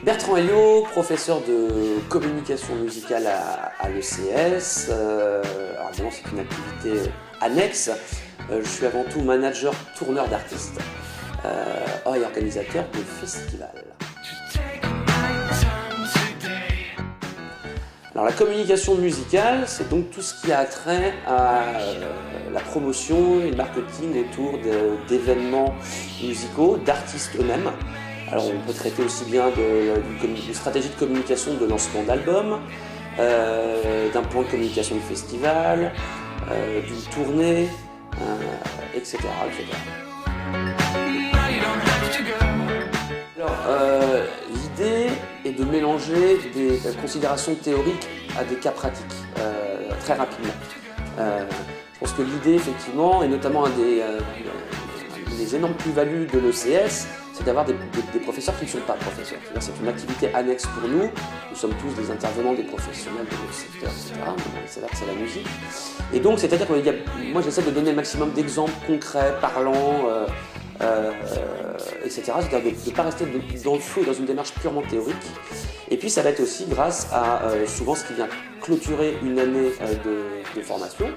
Bertrand Helliot, professeur de communication musicale à l'ECS. Alors bon, c'est une activité annexe. Je suis avant tout manager, tourneur d'artistes et organisateur de festivals. Alors la communication musicale, c'est donc tout ce qui a trait à la promotion et le marketing autour d'événements musicaux, d'artistes eux-mêmes. Alors on peut traiter aussi bien d'une stratégie de communication de lancement d'albums, d'un plan de communication de festival, d'une tournée, etc., etc. Alors l'idée est de mélanger des considérations théoriques à des cas pratiques très rapidement. Je pense que l'idée effectivement, et notamment un des énormes plus-values de l'ECS, c'est d'avoir des professeurs qui ne sont pas professeurs. C'est une activité annexe pour nous. Nous sommes tous des intervenants, des professionnels de notre secteur, etc. C'est là que c'est la musique. Et donc, c'est-à-dire que moi, j'essaie de donner le maximum d'exemples concrets, parlants, etc. C'est-à-dire de ne pas rester dans le flou et dans une démarche purement théorique. Et puis, ça va être aussi grâce à souvent ce qui vient clôturer une année de formation.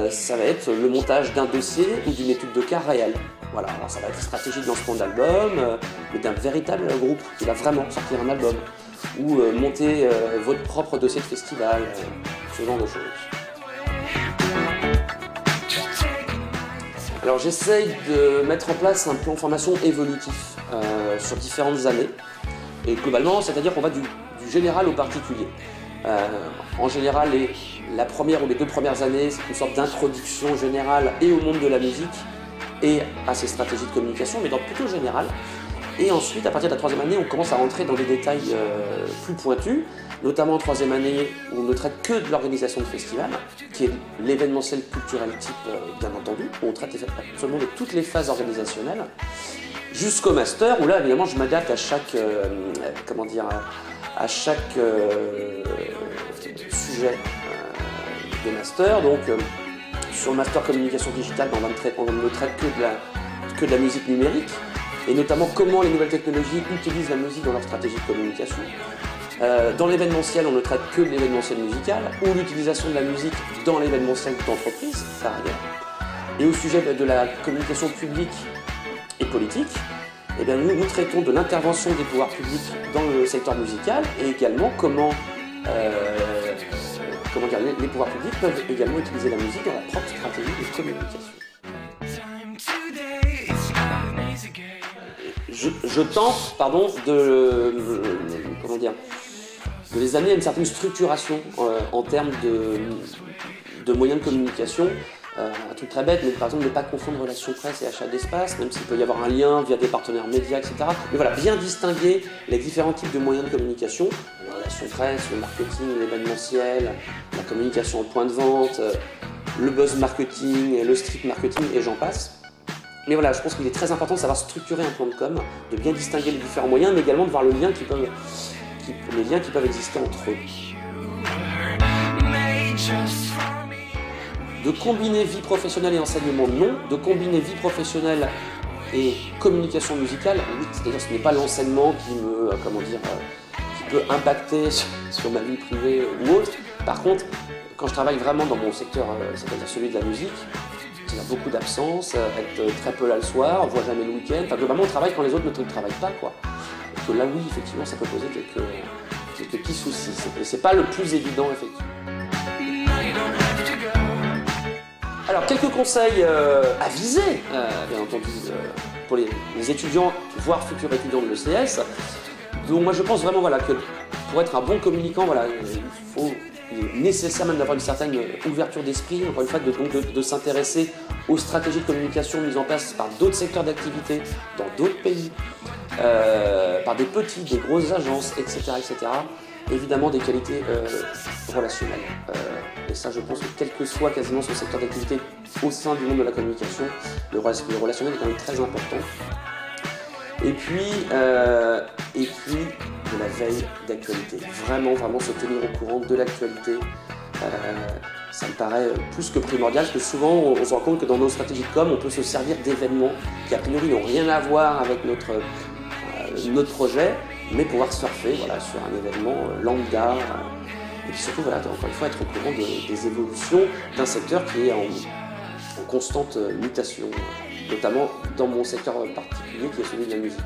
Ça va être le montage d'un dossier ou d'une étude de cas réelle. Voilà, alors ça va être stratégie de lancement d'album, mais d'un véritable groupe qui va vraiment sortir un album, ou monter votre propre dossier de festival, ce genre de choses. Alors j'essaye de mettre en place un plan de formation évolutif sur différentes années, et globalement, c'est-à-dire qu'on va du général au particulier. En général, la première ou les 2 premières années, c'est une sorte d'introduction générale et au monde de la musique, et à ses stratégies de communication, mais dans plutôt général. Et ensuite, à partir de la 3e année, on commence à rentrer dans des détails plus pointus, notamment en 3e année, où on ne traite que de l'organisation de festivals, qui est l'événementiel culturel type, bien entendu, où on traite absolument de toutes les phases organisationnelles, jusqu'au master, où là, évidemment, je m'adapte à chaque, sujet de master. Donc, sur le master communication digitale, on ne traite que de la musique numérique, et notamment comment les nouvelles technologies utilisent la musique dans leur stratégie de communication. Dans l'événementiel, on ne traite que de l'événementiel musical, ou l'utilisation de la musique dans l'événementiel d'entreprise, par ailleurs. Et au sujet de la communication publique et politique, eh bien, nous traitons de l'intervention des pouvoirs publics dans le secteur musical, et également comment les pouvoirs publics peuvent également utiliser la musique dans leur propre stratégie de communication. Je tente, de les amener à une certaine structuration en termes de moyens de communication. Un truc très bête, mais par exemple ne pas confondre relation presse et achat d'espace, même s'il peut y avoir un lien via des partenaires médias, etc. Mais voilà, bien distinguer les différents types de moyens de communication, la relation presse, le marketing, l'événementiel, la communication en point de vente, le buzz marketing, le street marketing, et j'en passe. Mais voilà, je pense qu'il est très important de savoir structurer un plan de com, de bien distinguer les différents moyens, mais également de voir les liens qui peuvent exister entre eux. De combiner vie professionnelle et enseignement, non. De combiner vie professionnelle et communication musicale, oui. C'est-à-dire que ce n'est pas l'enseignement qui peut impacter sur ma vie privée ou autre. Par contre, quand je travaille vraiment dans mon secteur, c'est-à-dire celui de la musique, il y a beaucoup d'absence, être très peu là le soir, on ne voit jamais le week-end. Enfin, globalement, on travaille quand les autres ne travaillent pas, quoi. Et que là, oui, effectivement, ça peut poser quelques petits soucis. C'est pas le plus évident, effectivement. Alors, quelques conseils avisés, bien entendu, pour les étudiants, voire futurs étudiants de l'ECS. Donc, moi, je pense vraiment que pour être un bon communicant, il est nécessaire même d'avoir une certaine ouverture d'esprit, encore une fois, de s'intéresser aux stratégies de communication mises en place par d'autres secteurs d'activité dans d'autres pays, par des petites, des grosses agences, etc., etc. Évidemment, des qualités relationnelles. Et ça, je pense que quel que soit quasiment son secteur d'activité au sein du monde de la communication, le relationnel est quand même très important. Et puis de la veille d'actualité. Vraiment, vraiment se tenir au courant de l'actualité. Ça me paraît plus que primordial, parce que souvent on se rend compte que dans nos stratégies de com, on peut se servir d'événements qui a priori n'ont rien à voir avec notre projet, mais pouvoir surfer voilà, sur un événement lambda. Et puis surtout, voilà, encore une fois, être au courant des évolutions d'un secteur qui est en constante mutation, notamment dans mon secteur particulier qui est celui de la musique.